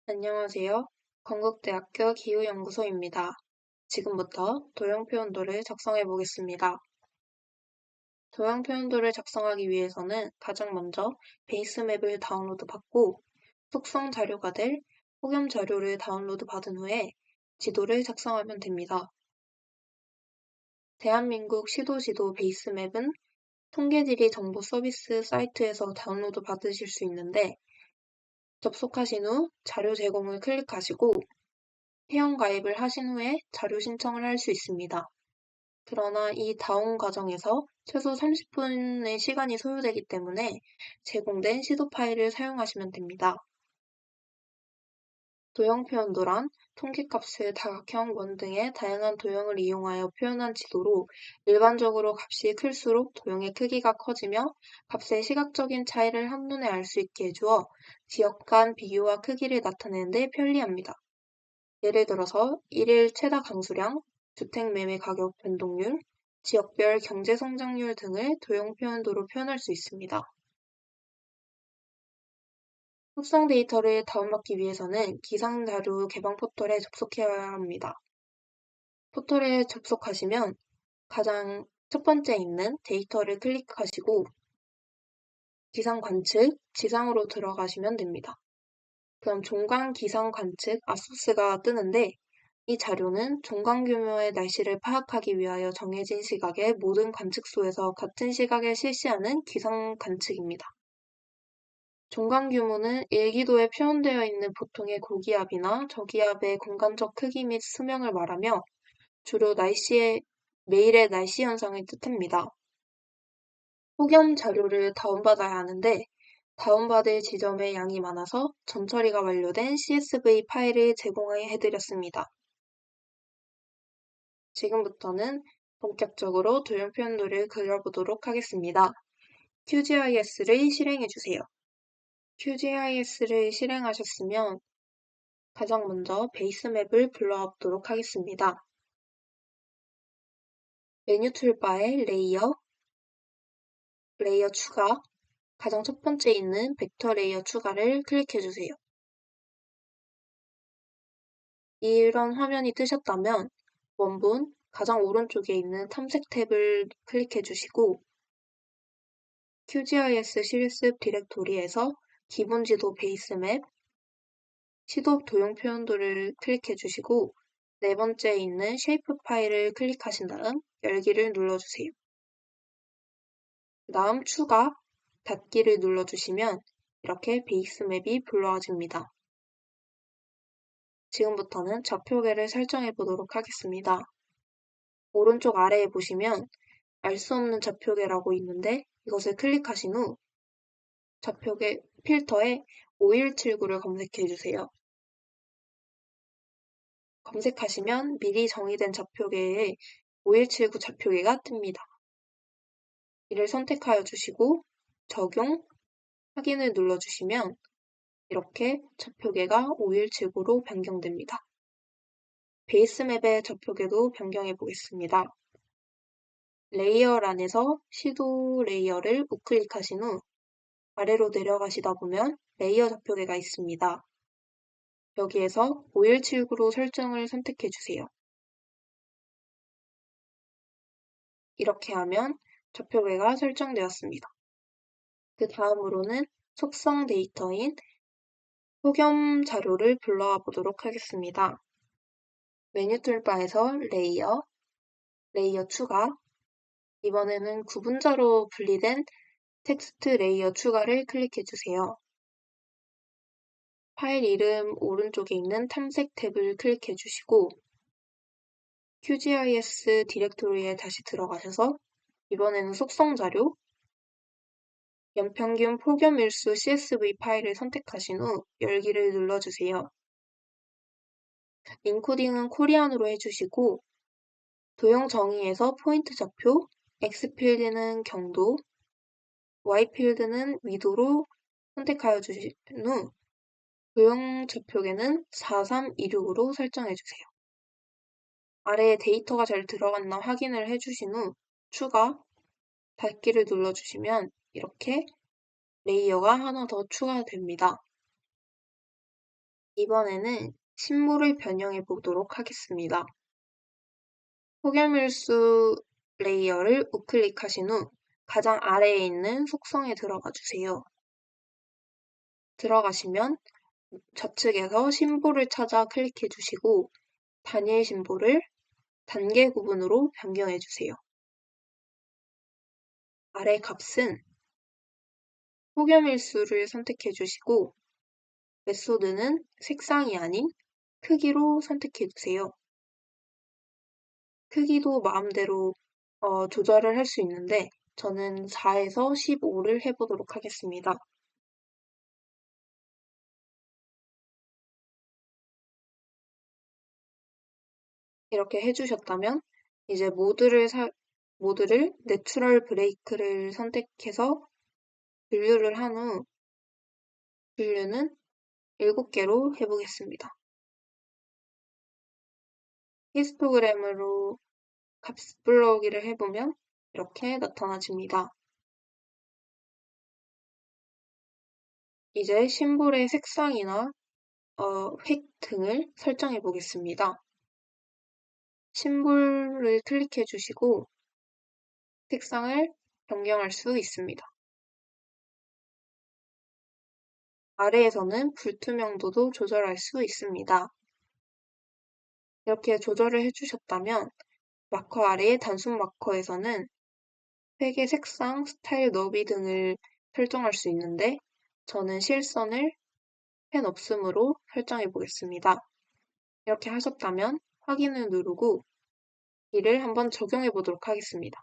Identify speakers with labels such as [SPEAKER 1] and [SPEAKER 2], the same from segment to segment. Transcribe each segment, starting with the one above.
[SPEAKER 1] 안녕하세요. 건국대학교 기후연구소입니다. 지금부터 도형 표현도를 작성해 보겠습니다. 도형 표현도를 작성하기 위해서는 가장 먼저 베이스맵을 다운로드 받고 속성 자료가 될 폭염 자료를 다운로드 받은 후에 지도를 작성하면 됩니다. 대한민국 시도 베이스맵은 통계지리 정보 서비스 사이트에서 다운로드 받으실 수 있는데 접속하신 후 자료 제공을 클릭하시고 회원가입을 하신 후에 자료 신청을 할 수 있습니다. 그러나 이 다운 과정에서 최소 30분의 시간이 소요되기 때문에 제공된 시도 파일을 사용하시면 됩니다. 도형 표현도란 통계값을 다각형, 원 등의 다양한 도형을 이용하여 표현한 지도로 일반적으로 값이 클수록 도형의 크기가 커지며 값의 시각적인 차이를 한눈에 알 수 있게 해주어 지역 간 비교와 크기를 나타내는 데 편리합니다. 예를 들어서 일일 최다 강수량, 주택 매매 가격 변동률, 지역별 경제 성장률 등을 도형 표현도로 표현할 수 있습니다. 속성 데이터를 다운받기 위해서는 기상자료 개방 포털에 접속해야 합니다. 포털에 접속하시면 가장 첫 번째 있는 데이터를 클릭하시고 기상 관측, 지상으로 들어가시면 됩니다. 그럼 종강 기상 관측 아소스가 뜨는데 이 자료는 종강 규모의 날씨를 파악하기 위하여 정해진 시각의 모든 관측소에서 같은 시각에 실시하는 기상 관측입니다. 종강 규모는 일기도에 표현되어 있는 보통의 고기압이나 저기압의 공간적 크기 및 수명을 말하며 주로 매일의 날씨 현상을 뜻합니다. 폭염 자료를 다운받아야 하는데 다운받을 지점의 양이 많아서 전처리가 완료된 CSV 파일을 제공해드렸습니다. 지금부터는 본격적으로 도형 표현도를 그려보도록 하겠습니다. QGIS를 실행해주세요. QGIS를 실행하셨으면 가장 먼저 베이스맵을 불러보도록 하겠습니다. 메뉴 툴바에 레이어 추가, 가장 첫 번째 있는 벡터 레이어 추가를 클릭해주세요. 이런 화면이 뜨셨다면 원본 가장 오른쪽에 있는 탐색 탭을 클릭해주시고 QGIS 실습 디렉토리에서 기본 지도 베이스맵, 시도 도형 표현도를 클릭해주시고 네 번째에 있는 쉐이프 파일을 클릭하신 다음 열기를 눌러주세요. 그 다음 추가, 닫기를 눌러주시면 이렇게 베이스맵이 불러집니다. 지금부터는 좌표계를 설정해 보도록 하겠습니다. 오른쪽 아래에 보시면 알 수 없는 좌표계라고 있는데 이것을 클릭하신 후 좌표계 필터에 5179를 검색해 주세요. 검색하시면 미리 정의된 좌표계에 5179 좌표계가 뜹니다. 이를 선택하여 주시고 적용, 확인을 눌러주시면 이렇게 좌표계가 5179로 변경됩니다. 베이스맵의 좌표계도 변경해 보겠습니다. 레이어란에서 시도 레이어를 우클릭하신 후 아래로 내려가시다 보면 레이어 좌표계가 있습니다. 여기에서 5179로 설정을 선택해 주세요. 이렇게 하면 좌표계가 설정되었습니다. 그 다음으로는 속성 데이터인 폭염 자료를 불러와 보도록 하겠습니다. 메뉴 툴바에서 레이어 추가, 이번에는 구분자로 분리된 텍스트 레이어 추가를 클릭해 주세요. 파일 이름 오른쪽에 있는 탐색 탭을 클릭해 주시고 QGIS 디렉토리에 다시 들어가셔서 이번에는 속성 자료, 연평균 폭염일수 CSV 파일을 선택하신 후 열기를 눌러주세요. 인코딩은 코리안으로 해주시고 도형 정의에서 포인트 좌표, X필드는 경도, Y필드는 위도로 선택하여 주신 후 도형 좌표계는 4326으로 설정해 주세요. 아래에 데이터가 잘 들어갔나 확인을 해주신 후 추가, 닫기를 눌러주시면 이렇게 레이어가 하나 더 추가됩니다. 이번에는 신물을 변형해 보도록 하겠습니다. 폭염일수 레이어를 우클릭하신 후 가장 아래에 있는 속성에 들어가 주세요. 들어가시면 좌측에서 심볼을 찾아 클릭해 주시고 단일 심볼을 단계 구분으로 변경해 주세요. 아래 값은 폭염일수를 선택해 주시고 메소드는 색상이 아닌 크기로 선택해 주세요. 크기도 마음대로 조절을 할 수 있는데 저는 4에서 15를 해보도록 하겠습니다. 이렇게 해주셨다면 이제 모드를 내추럴 브레이크를 선택해서 분류를 한 후 분류는 7개로 해보겠습니다. 히스토그램으로 값 불러오기를 해보면 이렇게 나타나집니다. 이제 심볼의 색상이나 획 등을 설정해 보겠습니다. 심볼을 클릭해 주시고 색상을 변경할 수 있습니다. 아래에서는 불투명도도 조절할 수 있습니다. 이렇게 조절을 해주셨다면 마커 아래의 단순 마커에서는 색의 색상, 스타일, 너비 등을 설정할 수 있는데 저는 실선을 펜 없음으로 설정해 보겠습니다. 이렇게 하셨다면 확인을 누르고 이를 한번 적용해 보도록 하겠습니다.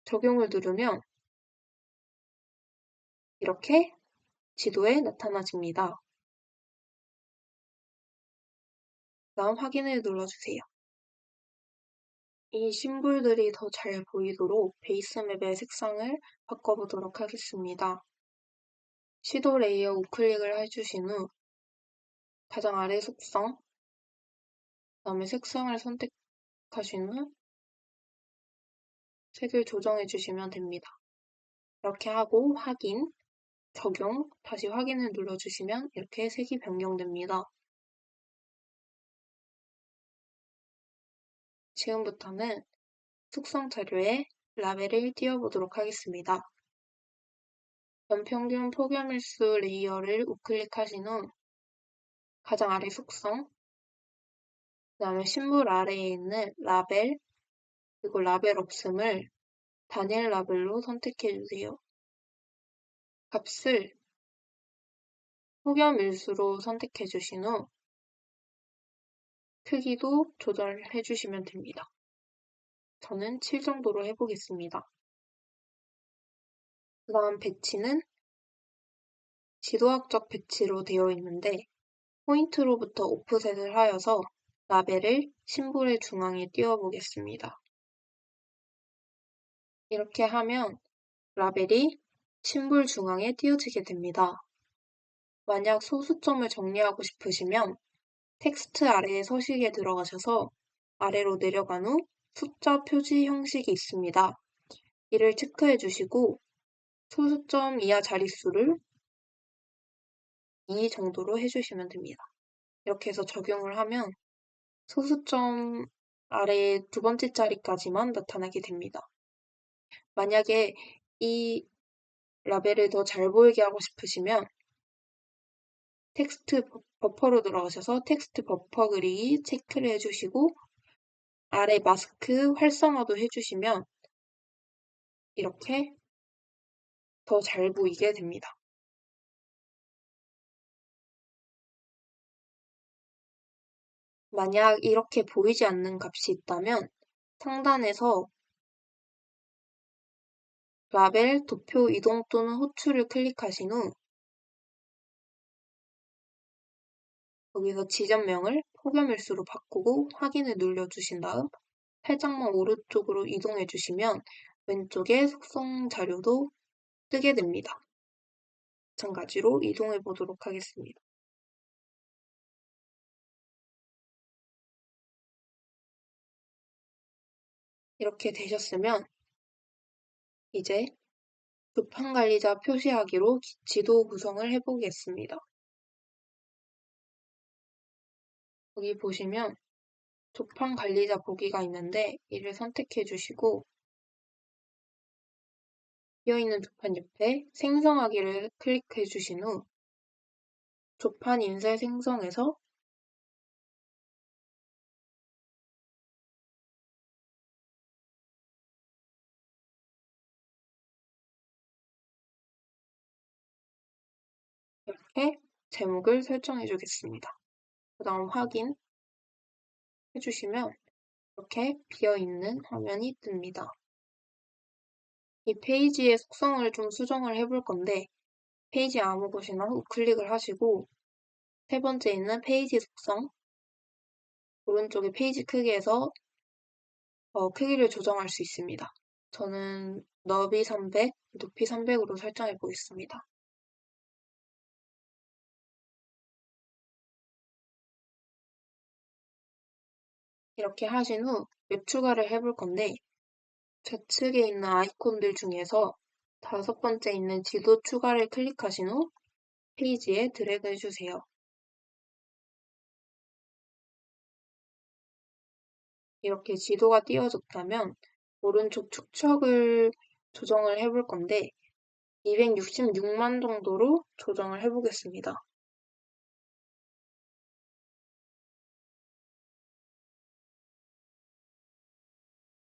[SPEAKER 1] 적용을 누르면 이렇게 지도에 나타나집니다. 다음 확인을 눌러주세요. 이 심볼들이 더 잘 보이도록 베이스맵의 색상을 바꿔보도록 하겠습니다. 시도 레이어 우클릭을 해주신 후 가장 아래 속성, 그다음에 색상을 선택하신 후 색을 조정해 주시면 됩니다. 이렇게 하고 확인, 적용, 다시 확인을 눌러주시면 이렇게 색이 변경됩니다. 지금부터는 속성 자료에 라벨을 띄워보도록 하겠습니다. 연평균 폭염일수 레이어를 우클릭하신 후 가장 아래 속성, 그 다음에 신물 아래에 있는 라벨, 그리고 라벨 없음을 단일 라벨로 선택해 주세요. 값을 폭염일수로 선택해 주신 후 크기도 조절해 주시면 됩니다. 저는 7 정도로 해보겠습니다. 그 다음 배치는 지도학적 배치로 되어 있는데 포인트로부터 오프셋을 하여서 라벨을 심볼의 중앙에 띄워보겠습니다. 이렇게 하면 라벨이 심볼 중앙에 띄워지게 됩니다. 만약 소수점을 정리하고 싶으시면 텍스트 아래의 서식에 들어가셔서 아래로 내려간 후 숫자 표지 형식이 있습니다. 이를 체크해 주시고 소수점 이하 자릿수를 2 정도로 해주시면 됩니다. 이렇게 해서 적용을 하면 소수점 아래 두 번째 자리까지만 나타나게 됩니다. 만약에 이 라벨을 더 잘 보이게 하고 싶으시면 텍스트 버퍼로 들어가셔서 텍스트 버퍼 그리기 체크를 해주시고 아래 마스크 활성화도 해주시면 이렇게 더 잘 보이게 됩니다. 만약 이렇게 보이지 않는 값이 있다면 상단에서 라벨, 도표 이동 또는 호출을 클릭하신 후 여기서 지점명을 폭염일수로 바꾸고 확인을 눌러주신 다음 살짝만 오른쪽으로 이동해 주시면 왼쪽에 속성 자료도 뜨게 됩니다. 마찬가지로 이동해 보도록 하겠습니다. 이렇게 되셨으면 이제 급한 관리자 표시하기로 지도 구성을 해보겠습니다. 여기 보시면 조판 관리자 보기가 있는데 이를 선택해 주시고 비어있는 조판 옆에 생성하기를 클릭해 주신 후 조판 인쇄 생성에서 이렇게 제목을 설정해 주겠습니다. 그 다음 확인 해주시면 이렇게 비어있는 화면이 뜹니다. 이 페이지의 속성을 좀 수정을 해볼 건데 페이지 아무 곳이나 우클릭을 하시고 세 번째 있는 페이지 속성 오른쪽에 페이지 크기에서 크기를 조정할 수 있습니다. 저는 너비 300, 높이 300으로 설정해 보겠습니다. 이렇게 하신 후 웹 추가를 해볼 건데 좌측에 있는 아이콘들 중에서 다섯 번째 있는 지도 추가를 클릭하신 후 페이지에 드래그 해주세요. 이렇게 지도가 띄워졌다면 오른쪽 축척을 조정을 해볼 건데 266만 정도로 조정을 해보겠습니다.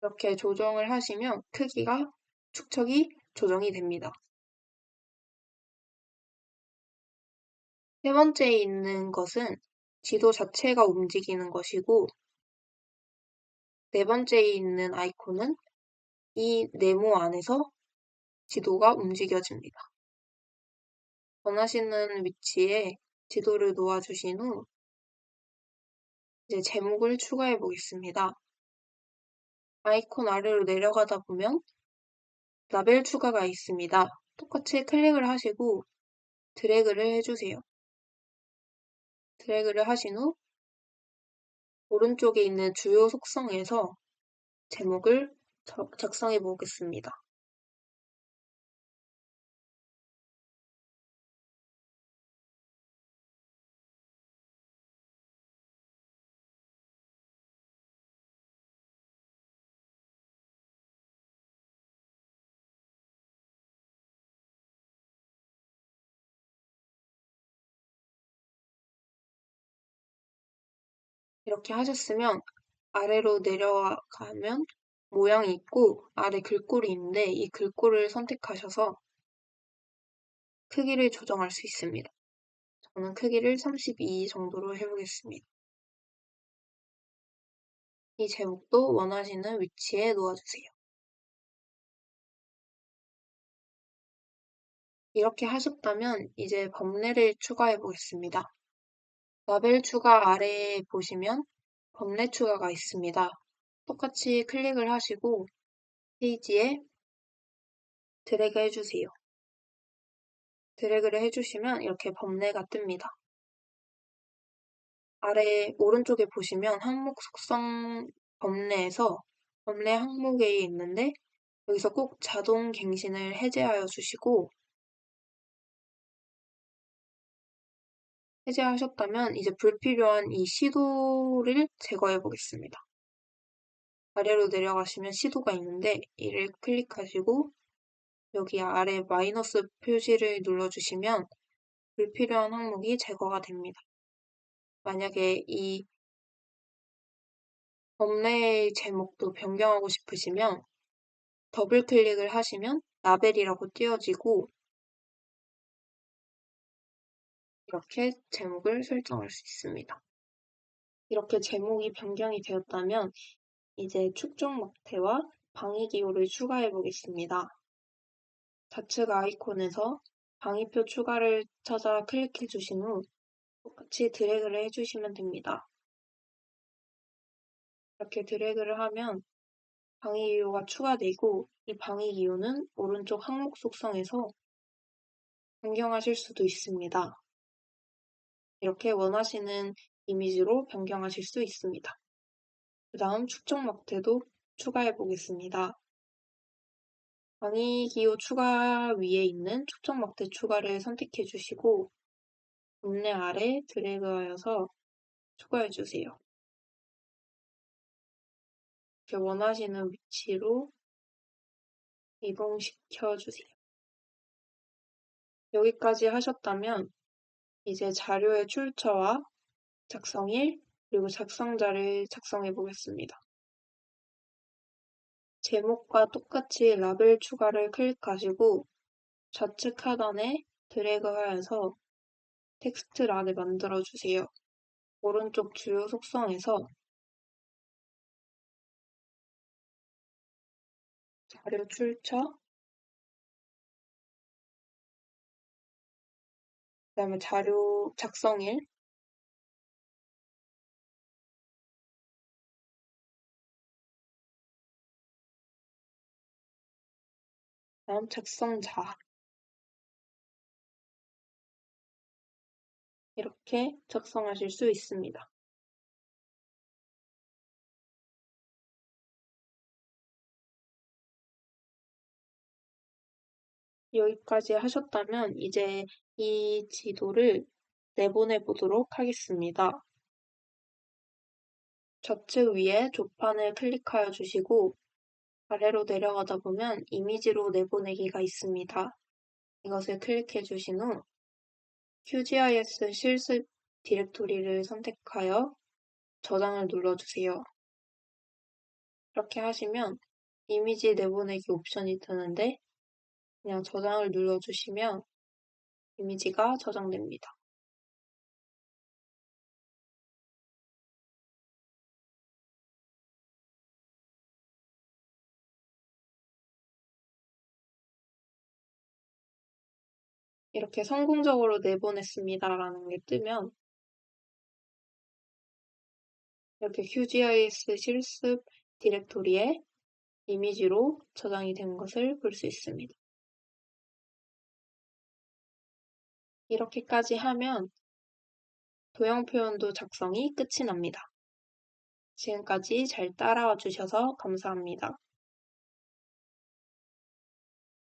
[SPEAKER 1] 이렇게 조정을 하시면 크기가 축척이 조정이 됩니다. 세 번째에 있는 것은 지도 자체가 움직이는 것이고 네 번째에 있는 아이콘은 이 네모 안에서 지도가 움직여집니다. 원하시는 위치에 지도를 놓아주신 후 이제 제목을 추가해 보겠습니다. 아이콘 아래로 내려가다 보면 라벨 추가가 있습니다. 똑같이 클릭을 하시고 드래그를 해주세요. 드래그를 하신 후 오른쪽에 있는 주요 속성에서 제목을 작성해 보겠습니다. 이렇게 하셨으면 아래로 내려가면 모양이 있고 아래 글꼴이 있는데 이 글꼴을 선택하셔서 크기를 조정할 수 있습니다. 저는 크기를 32 정도로 해보겠습니다. 이 제목도 원하시는 위치에 놓아주세요. 이렇게 하셨다면 이제 범례를 추가해 보겠습니다. 라벨 추가 아래에 보시면 범례 추가가 있습니다. 똑같이 클릭을 하시고 페이지에 드래그 해주세요. 드래그를 해주시면 이렇게 범례가 뜹니다. 아래 오른쪽에 보시면 항목 속성 범례에서 범례 항목에 있는데 여기서 꼭 자동 갱신을 해제하여 주시고 해제하셨다면 이제 불필요한 이 시도를 제거해 보겠습니다. 아래로 내려가시면 시도가 있는데 이를 클릭하시고 여기 아래 마이너스 표시를 눌러주시면 불필요한 항목이 제거가 됩니다. 만약에 이 범례의 제목도 변경하고 싶으시면 더블 클릭을 하시면 라벨이라고 띄워지고 이렇게 제목을 설정할 수 있습니다. 이렇게 제목이 변경이 되었다면 이제 축적 막대와 방위 기호를 추가해 보겠습니다. 좌측 아이콘에서 방위표 추가를 찾아 클릭해 주신 후 똑같이 드래그를 해주시면 됩니다. 이렇게 드래그를 하면 방위 기호가 추가되고 이 방위 기호는 오른쪽 항목 속성에서 변경하실 수도 있습니다. 이렇게 원하시는 이미지로 변경하실 수 있습니다. 그 다음 축적 막대도 추가해 보겠습니다. 방위 기호 추가 위에 있는 축적 막대 추가를 선택해 주시고 본네 아래 드래그하여서 추가해 주세요. 이렇게 원하시는 위치로 이동시켜 주세요. 여기까지 하셨다면 이제 자료의 출처와 작성일, 그리고 작성자를 작성해 보겠습니다. 제목과 똑같이 라벨 추가를 클릭하시고 좌측 하단에 드래그하여서 텍스트란을 만들어 주세요. 오른쪽 주요 속성에서 자료 출처, 그다음에 자료 작성일, 다음 작성자 이렇게 작성하실 수 있습니다. 여기까지 하셨다면 이제 이 지도를 내보내 보도록 하겠습니다. 좌측 위에 조판을 클릭하여 주시고 아래로 내려가다 보면 이미지로 내보내기가 있습니다. 이것을 클릭해 주신 후 QGIS 실습 디렉토리를 선택하여 저장을 눌러주세요. 이렇게 하시면 이미지 내보내기 옵션이 뜨는데 그냥 저장을 눌러주시면 이미지가 저장됩니다. 이렇게 성공적으로 내보냈습니다라는 게 뜨면 이렇게 QGIS 실습 디렉토리에 이미지로 저장이 된 것을 볼 수 있습니다. 이렇게까지 하면 도형 표현도 작성이 끝이 납니다. 지금까지 잘 따라와 주셔서 감사합니다.